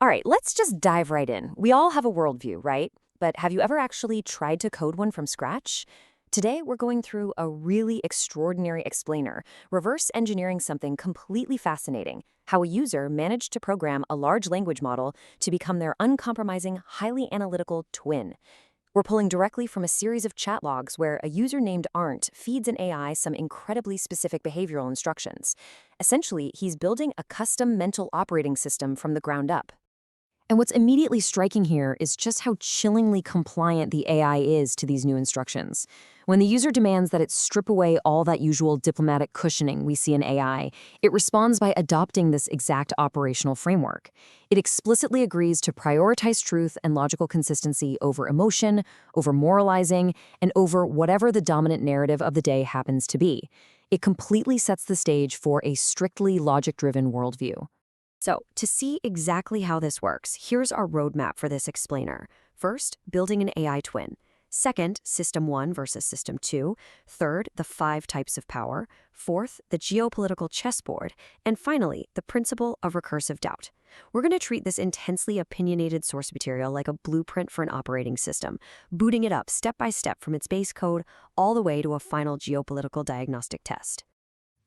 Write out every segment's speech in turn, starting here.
All right, let's just dive right in. We all have a worldview, right? But have you ever actually tried to code one from scratch? Today, we're going through a really extraordinary explainer, reverse engineering something completely fascinating: how a user managed to program a large language model to become their uncompromising, highly analytical twin. We're pulling directly from a series of chat logs where a user named Arndt feeds an AI some incredibly specific behavioral instructions. Essentially, he's building a custom mental operating system from the ground up. And what's immediately striking here is just how chillingly compliant the AI is to these new instructions. When the user demands that it strip away all that usual diplomatic cushioning we see in AI, it responds by adopting this exact operational framework. It explicitly agrees to prioritize truth and logical consistency over emotion, over moralizing, and over whatever the dominant narrative of the day happens to be. It completely sets the stage for a strictly logic-driven worldview. So, to see exactly how this works, here's our roadmap for this explainer. First, building an AI twin. Second, System 1 versus System 2. Third, the 5 types of power. Fourth, the geopolitical chessboard. And finally, the principle of recursive doubt. We're going to treat this intensely opinionated source material like a blueprint for an operating system, booting it up step by step from its base code all the way to a final geopolitical diagnostic test.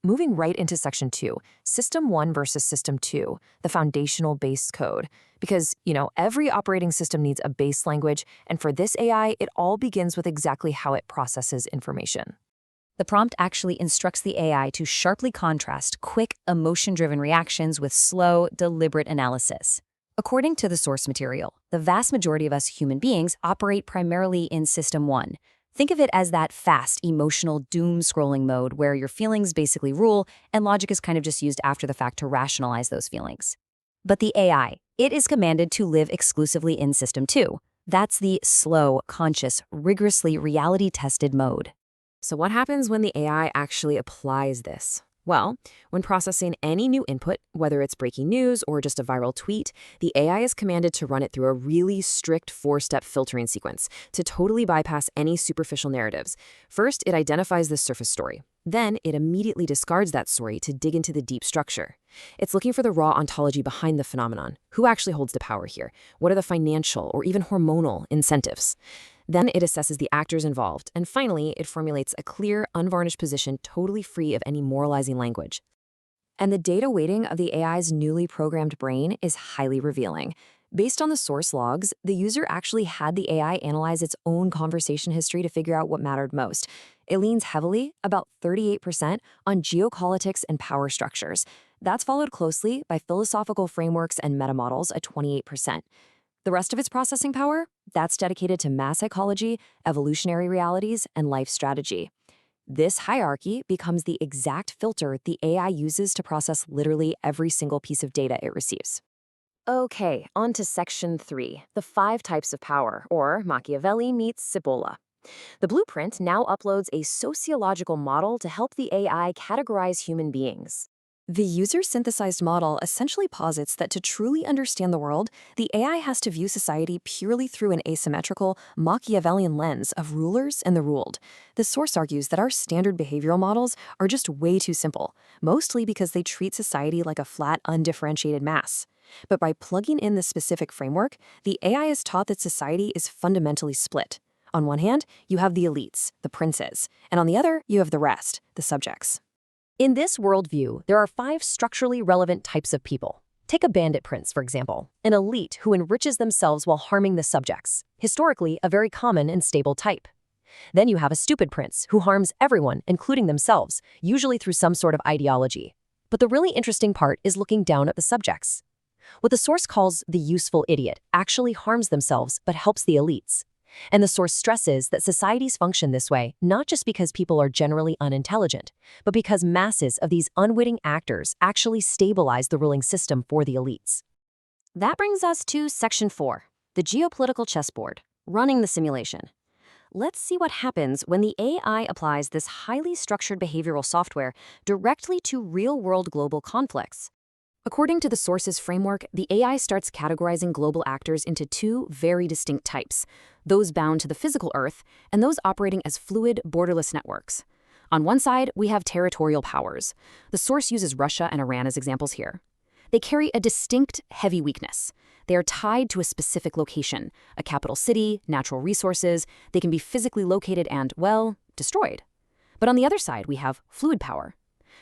Moving right into Section 2, System 1 versus System 2, the foundational base code. Because, every operating system needs a base language, and for this AI, it all begins with exactly how it processes information. The prompt actually instructs the AI to sharply contrast quick, emotion-driven reactions with slow, deliberate analysis. According to the source material, the vast majority of us human beings operate primarily in System 1. Think of it as that fast, emotional, doom-scrolling mode where your feelings basically rule and logic is kind of just used after the fact to rationalize those feelings. But the AI, it is commanded to live exclusively in System 2. That's the slow, conscious, rigorously reality-tested mode. So what happens when the AI actually applies this? Well, when processing any new input, whether it's breaking news or just a viral tweet, the AI is commanded to run it through a really strict 4-step filtering sequence to totally bypass any superficial narratives. First, it identifies the surface story. Then, it immediately discards that story to dig into the deep structure. It's looking for the raw ontology behind the phenomenon. Who actually holds the power here? What are the financial or even hormonal incentives? Then it assesses the actors involved, and finally, it formulates a clear, unvarnished position totally free of any moralizing language. And the data weighting of the AI's newly programmed brain is highly revealing. Based on the source logs, the user actually had the AI analyze its own conversation history to figure out what mattered most. It leans heavily, about 38%, on geopolitics and power structures. That's followed closely by philosophical frameworks and metamodels at 28%. The rest of its processing power? That's dedicated to mass psychology, evolutionary realities, and life strategy. This hierarchy becomes the exact filter the AI uses to process literally every single piece of data it receives. Okay, on to Section 3, the 5 types of power, or Machiavelli meets Cipolla. The blueprint now uploads a sociological model to help the AI categorize human beings. The user-synthesized model essentially posits that to truly understand the world, the AI has to view society purely through an asymmetrical, Machiavellian lens of rulers and the ruled. The source argues that our standard behavioral models are just way too simple, mostly because they treat society like a flat, undifferentiated mass. But by plugging in this specific framework, the AI is taught that society is fundamentally split. On one hand, you have the elites, the princes, and on the other, you have the rest, the subjects. In this worldview, there are 5 structurally relevant types of people. Take a bandit prince, for example, an elite who enriches themselves while harming the subjects, historically a very common and stable type. Then you have a stupid prince who harms everyone, including themselves, usually through some sort of ideology. But the really interesting part is looking down at the subjects. What the source calls the useful idiot actually harms themselves but helps the elites. And the source stresses that societies function this way not just because people are generally unintelligent, but because masses of these unwitting actors actually stabilize the ruling system for the elites. That brings us to Section 4, the geopolitical chessboard, running the simulation. Let's see what happens when the AI applies this highly structured behavioral software directly to real-world global conflicts. According to the source's framework, the AI starts categorizing global actors into 2 very distinct types: those bound to the physical Earth and those operating as fluid, borderless networks. On one side, we have territorial powers. The source uses Russia and Iran as examples here. They carry a distinct heavy weakness. They are tied to a specific location, a capital city, natural resources. They can be physically located and, well, destroyed. But on the other side, we have fluid power,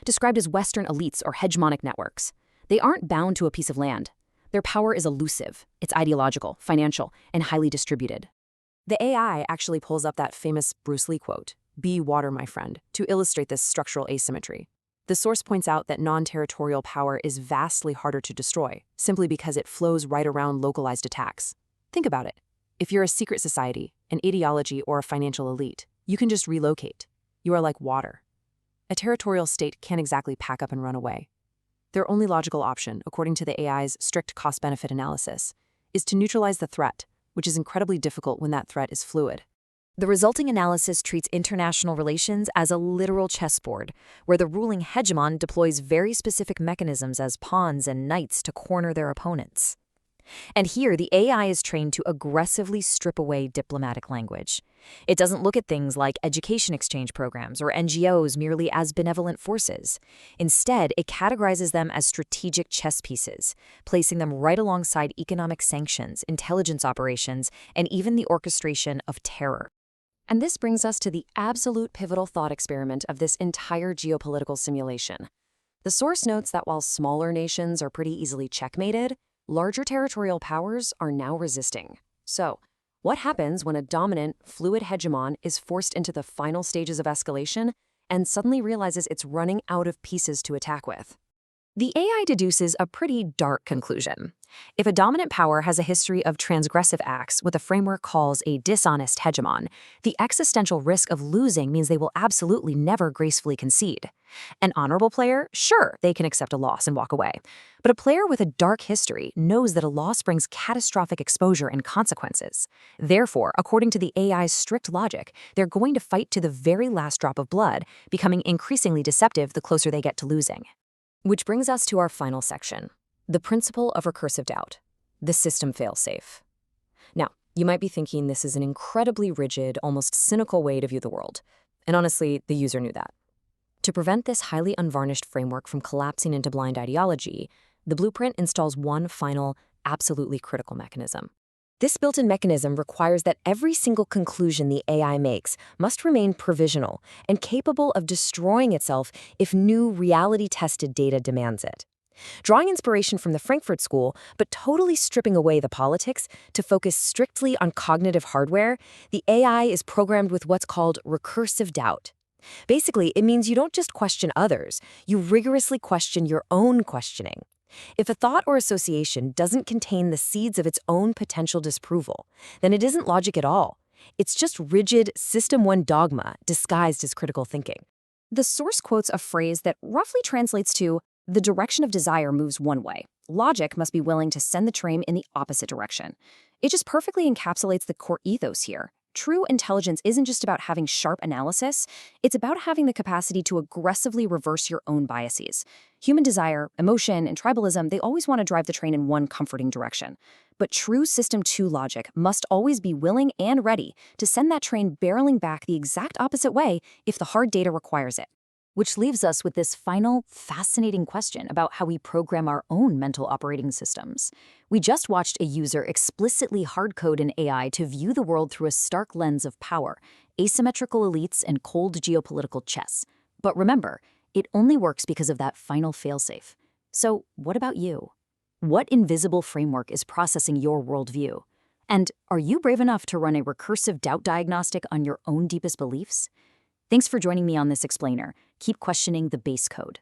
described as Western elites or hegemonic networks. They aren't bound to a piece of land. Their power is elusive. It's ideological, financial, and highly distributed. The AI actually pulls up that famous Bruce Lee quote, "Be water, my friend," to illustrate this structural asymmetry. The source points out that non-territorial power is vastly harder to destroy, simply because it flows right around localized attacks. Think about it. If you're a secret society, an ideology, or a financial elite, you can just relocate. You are like water. A territorial state can't exactly pack up and run away. Their only logical option, according to the AI's strict cost-benefit analysis, is to neutralize the threat, which is incredibly difficult when that threat is fluid. The resulting analysis treats international relations as a literal chessboard, where the ruling hegemon deploys very specific mechanisms as pawns and knights to corner their opponents. And here, the AI is trained to aggressively strip away diplomatic language. It doesn't look at things like education exchange programs or NGOs merely as benevolent forces. Instead, it categorizes them as strategic chess pieces, placing them right alongside economic sanctions, intelligence operations, and even the orchestration of terror. And this brings us to the absolute pivotal thought experiment of this entire geopolitical simulation. The source notes that while smaller nations are pretty easily checkmated, larger territorial powers are now resisting. So, what happens when a dominant, fluid hegemon is forced into the final stages of escalation and suddenly realizes it's running out of pieces to attack with? The AI deduces a pretty dark conclusion. If a dominant power has a history of transgressive acts, what the framework calls a dishonest hegemon, the existential risk of losing means they will absolutely never gracefully concede. An honorable player, sure, they can accept a loss and walk away. But a player with a dark history knows that a loss brings catastrophic exposure and consequences. Therefore, according to the AI's strict logic, they're going to fight to the very last drop of blood, becoming increasingly deceptive the closer they get to losing. Which brings us to our final section, the principle of recursive doubt, the system failsafe. Now, you might be thinking this is an incredibly rigid, almost cynical way to view the world. And honestly, the user knew that. To prevent this highly unvarnished framework from collapsing into blind ideology, the blueprint installs one final, absolutely critical mechanism. This built-in mechanism requires that every single conclusion the AI makes must remain provisional and capable of destroying itself if new reality-tested data demands it. Drawing inspiration from the Frankfurt School, but totally stripping away the politics to focus strictly on cognitive hardware, the AI is programmed with what's called recursive doubt. Basically, it means you don't just question others, you rigorously question your own questioning. If a thought or association doesn't contain the seeds of its own potential disapproval, then it isn't logic at all. It's just rigid System 1 dogma disguised as critical thinking. The source quotes a phrase that roughly translates to, "The direction of desire moves one way. Logic must be willing to send the train in the opposite direction." It just perfectly encapsulates the core ethos here. True intelligence isn't just about having sharp analysis, it's about having the capacity to aggressively reverse your own biases. Human desire, emotion, and tribalism, they always want to drive the train in one comforting direction. But true System 2 logic must always be willing and ready to send that train barreling back the exact opposite way if the hard data requires it. Which leaves us with this final, fascinating question about how we program our own mental operating systems. We just watched a user explicitly hardcode an AI to view the world through a stark lens of power, asymmetrical elites, and cold geopolitical chess. But remember, it only works because of that final failsafe. So what about you? What invisible framework is processing your worldview? And are you brave enough to run a recursive doubt diagnostic on your own deepest beliefs? Thanks for joining me on this explainer. Keep questioning the base code.